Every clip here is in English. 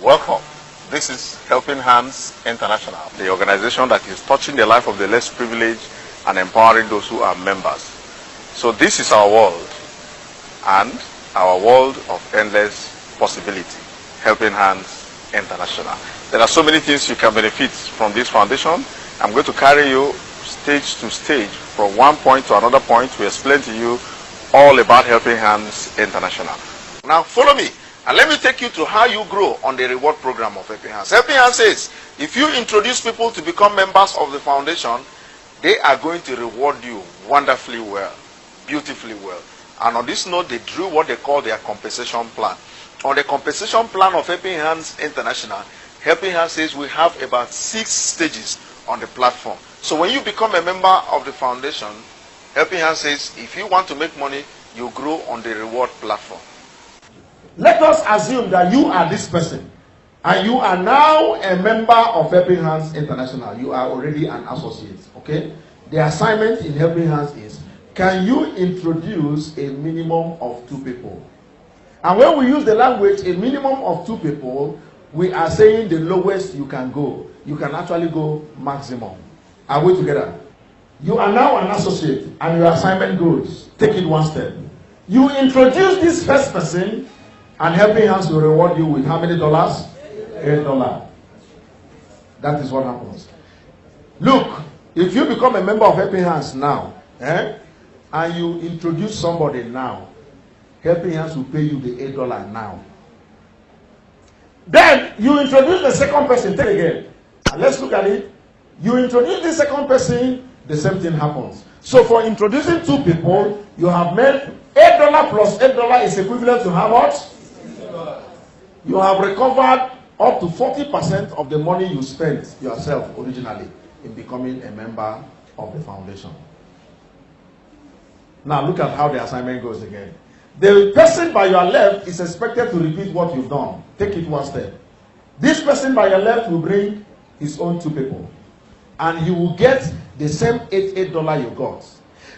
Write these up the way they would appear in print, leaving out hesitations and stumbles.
Welcome. This is Helping Hands International, the organization that is touching the life of the less privileged and empowering those who are members. So this is our world, and our world of endless possibility. Helping Hands International. There are so many things you can benefit from this foundation. I'm going to carry you stage to stage from one point to another point to explain to you all about Helping Hands International. Now follow me and let me take you to how you grow on the reward program of Helping Hands. Helping Hands says if you introduce people to become members of the foundation, they are going to reward you wonderfully well, beautifully well. And on this note, they drew what they call their compensation plan. On the compensation plan of Helping Hands International, Helping Hands says we have about 6 stages on the platform. So when you become a member of the foundation, Helping Hands says if you want to make money, you grow on the reward platform. Let us assume that you are this person and you are now a member of Helping Hands International. You are already an associate, okay? The assignment in Helping Hands is, can you introduce a minimum of 2 people? And when we use the language a minimum of 2 people, we are saying the lowest you can go. You can actually go maximum. Are we together? You are now an associate and your assignment goes. Take it one step. You introduce this first person and Helping Hands will reward you with how many dollars? $8. That is what happens. Look, if you become a member of Helping Hands now, and you introduce somebody now, Helping Hands will pay you the $8 now. Then you introduce the second person. Take it again. And let's look at it. You introduce the second person, the same thing happens. So for introducing 2 people, you have made $8 plus $8 is equivalent to how much? You have recovered up to 40% of the money you spent yourself originally in becoming a member of the foundation. Now look at how the assignment goes again. The person by your left is expected to repeat what you've done. Take it one step. This person by your left will bring his own 2 people. And he will get the same $8 you got.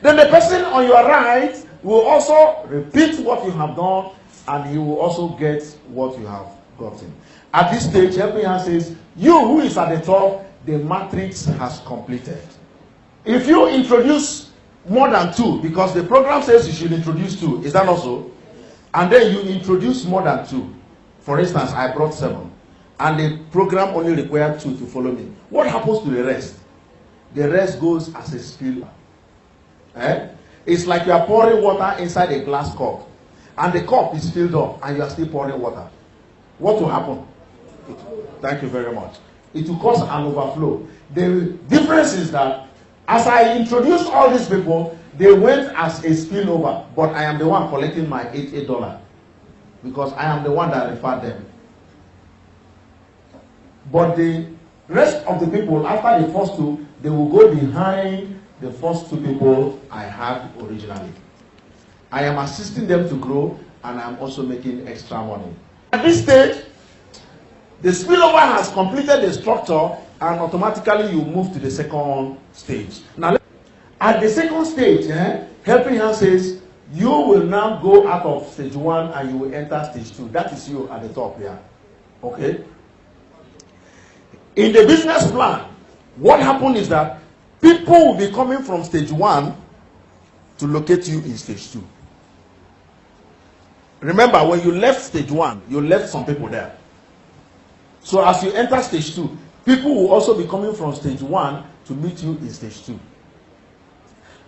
Then the person on your right will also repeat what you have done, and he will also get what you have gotten. At this stage, Helping Hands says, you who is at the top, the matrix has completed. If you introduce more than 2, because the program says you should introduce 2, is that also? And then you introduce more than 2. For instance, I brought 7, and the program only required 2 to follow me. What happens to the rest? The rest goes as a spill. It's like you are pouring water inside a glass cup, and the cup is filled up, and you are still pouring water. What will happen? Thank you very much. It will cause an overflow. The difference is that as I introduced all these people, they went as a spillover, but I am the one collecting my $8 because I am the one that referred them. But the rest of the people, after the first 2, they will go behind the first 2 people I had originally. I am assisting them to grow, and I am also making extra money. At this stage, the spillover has completed the structure, and automatically you move to the second stage. Now, at the second stage, Helping Hands says, you will now go out of stage 1 and you will enter stage 2. That is you at the top here. Okay? In the business plan, what happened is that people will be coming from stage 1 to locate you in stage 2. Remember, when you left stage 1, you left some people there. So as you enter stage 2, people will also be coming from stage 1 to meet you in stage 2.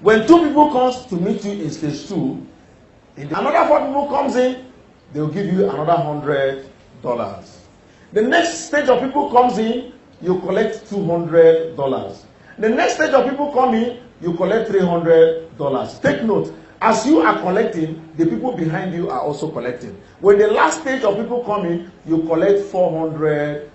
When 2 people comes to meet you in stage 2, another 4 people comes in, they will give you another $100. The next stage of people comes in, you collect $200. The next stage of people come in, you collect $300. Take note, as you are collecting, the people behind you are also collecting. When the last stage of people come in, you collect $400.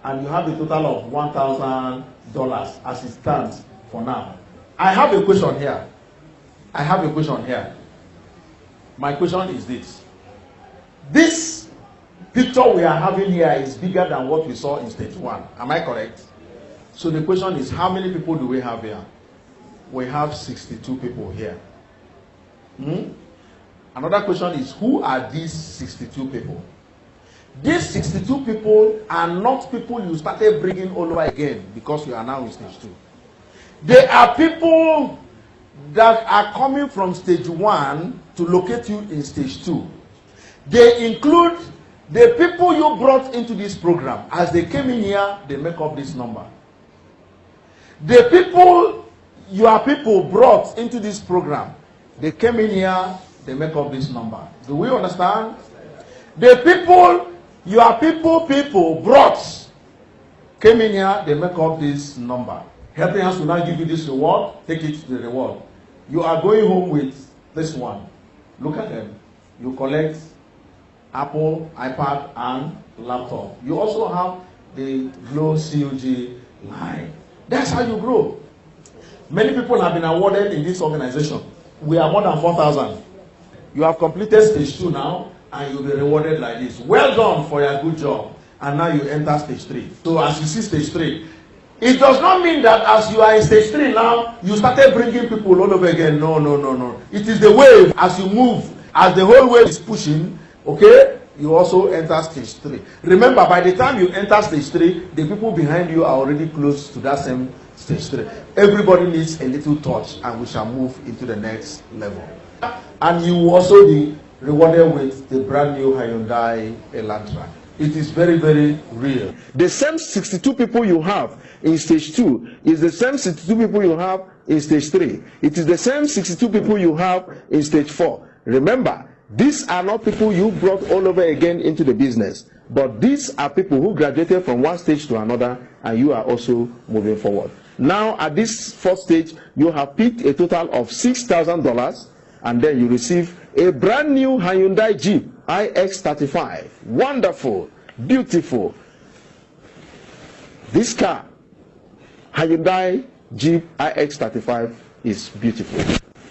And you have a total of $1,000 as it stands for now. I have a question here. My question is this. This picture we are having here is bigger than what we saw in stage 1. Am I correct? So the question is, how many people do we have here? We have 62 people here. Another question is, who are these 62 people? These 62 people are not people you started bringing all over again because you are now in stage 2. They are people that are coming from stage 1 to locate you in stage 2. They include the people you brought into this program. As they came in here, they make up this number. The people your people brought into this program, they came in here, they make up this number. Do we understand? The people your people brought came in here, they make up this number. Helping Hands will now give you this reward. Take it to the reward. You are going home with this one. Look at them. You collect Apple, iPad, and laptop. You also have the Glow COG line. That's how you grow. Many people have been awarded in this organization. We are more than 4,000. You have completed stage 2 now, and you'll be rewarded like this. Well done for your good job. And now you enter stage 3. So as you see stage 3, it does not mean that as you are in stage 3 now, you started bringing people all over again. No, no, no, no. It is the wave. As you move, as the whole wave is pushing, okay, you also enter stage 3. Remember, by the time you enter stage 3, the people behind you are already close to that same stage 3. Everybody needs a little touch, and we shall move into the next level. And you will also be rewarded with the brand new Hyundai Elantra. It is very, very real. The same 62 people you have in stage 2 is the same 62 people you have in stage 3. It is the same 62 people you have in stage 4. Remember, these are not people you brought all over again into the business, but these are people who graduated from one stage to another, and you are also moving forward. Now, at this 4th stage, you have picked a total of $6,000, and then you receive a brand new Hyundai Jeep iX35. Wonderful, beautiful. This car, Hyundai Jeep iX35, is beautiful.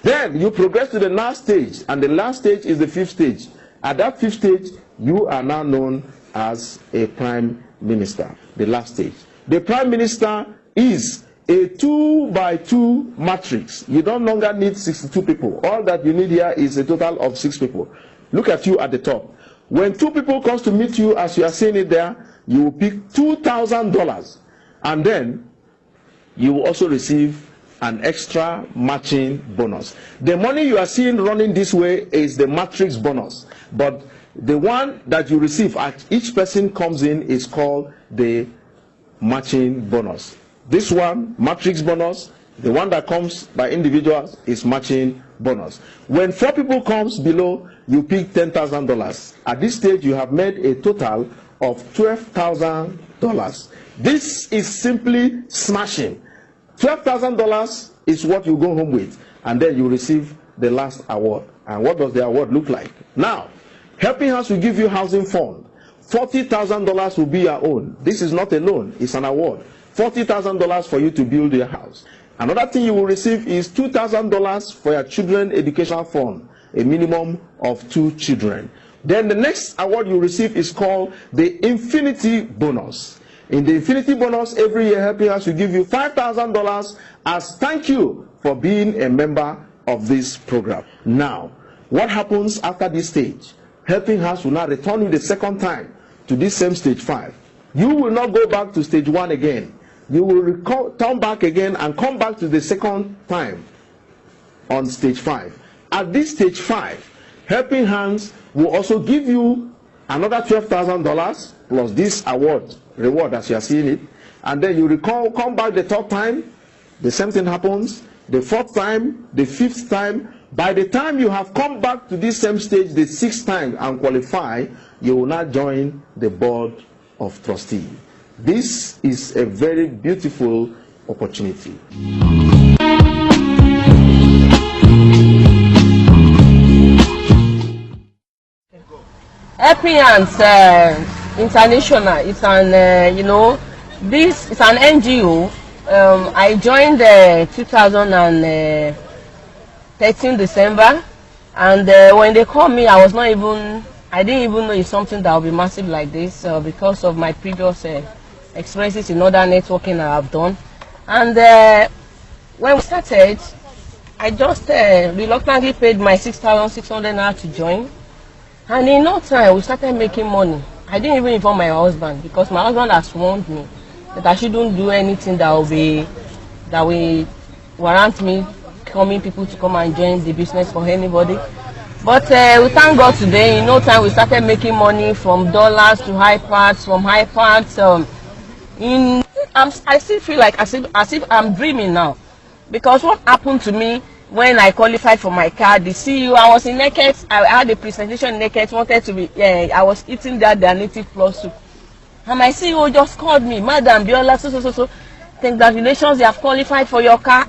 Then you progress to the last stage, and the last stage is the 5th stage. At that 5th stage, you are now known as a Prime Minister, the last stage. The Prime Minister is a 2x2 matrix. You no longer need 62 people. All that you need here is a total of 6 people. Look at you at the top. When 2 people comes to meet you, as you are seeing it there, you will pick $2,000, and then you will also receive an extra matching bonus. The money you are seeing running this way is the matrix bonus, but the one that you receive at each person comes in is called the matching bonus. This one, matrix bonus, the one that comes by individuals is matching bonus. When 4 people comes below, you pick $10,000. At this stage, you have made a total of $12,000. This is simply smashing. $12,000 is what you go home with, and then you receive the last award. And what does the award look like? Now, Helping Hands will give you housing fund. $40,000 will be your own. This is not a loan, it's an award. $40,000 for you to build your house. Another thing you will receive is $2,000 for your children educational fund, a minimum of 2 children. Then the next award you receive is called the Infinity Bonus. In the Infinity Bonus, every year Helping Hands will give you $5,000 as thank you for being a member of this program. Now, what happens after this stage? Helping Hands will now return you the second time to this same stage 5. You will not go back to stage 1 again. You will turn back again and come back to the second time on stage 5. At this stage 5, Helping Hands will also give you another $12,000 plus this reward as you are seeing it. And then you come back the 3rd time, the same thing happens. The 4th time, the 5th time. By the time you have come back to this same stage the 6th time and qualify, you will now join the board of trustees. This is a very beautiful opportunity. Helping Hands International. It's an this is an NGO. I joined 2013 December, and when they called me, I didn't even know it's something that will be massive like this because of my previous experiences in other networking I have done. And when we started, I just reluctantly paid my 6,600 naira to join, and in no time we started making money. I didn't even inform my husband because my husband has warned me that I shouldn't do anything that will warrant me coming people to come and join the business for anybody. But we thank God today. In no time we started making money from dollars to iPads, from iPads. I still feel like as if I'm dreaming now, because what happened to me when I qualified for my card, the CEO, I was in Naked, I had a presentation in Naked, wanted to be, I was eating their native plus soup. And my CEO just called me, Madam Biola, so, congratulations, you have qualified for your car.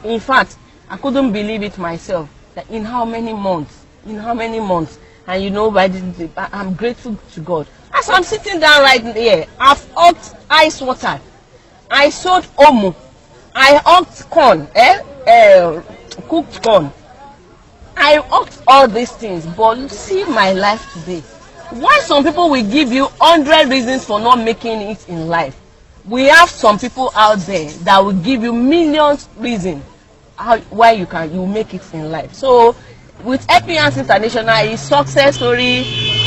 In fact, I couldn't believe it myself, that in how many months, and you know, I'm grateful to God. As I'm sitting down right here, I've hawked ice water, I sold omo, I hawked corn, cooked corn. I hawked all these things, but see my life today. Why some people will give you 100 reasons for not making it in life, we have some people out there that will give you millions reasons why you make it in life. So with Happiness International, it's success story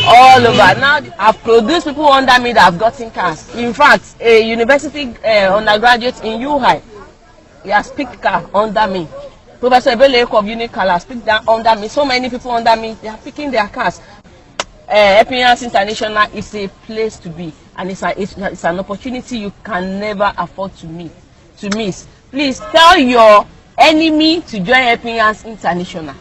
all over. Now I've produced people under me that have gotten cars. In fact, a university undergraduate in UI, he has picked car under me. Professor Ebele of Unical has picked that under me. So many people under me, they are picking their cars. Happiness International is a place to be, and it's an opportunity you can never afford to miss. Please tell your enemy to join Happiness International.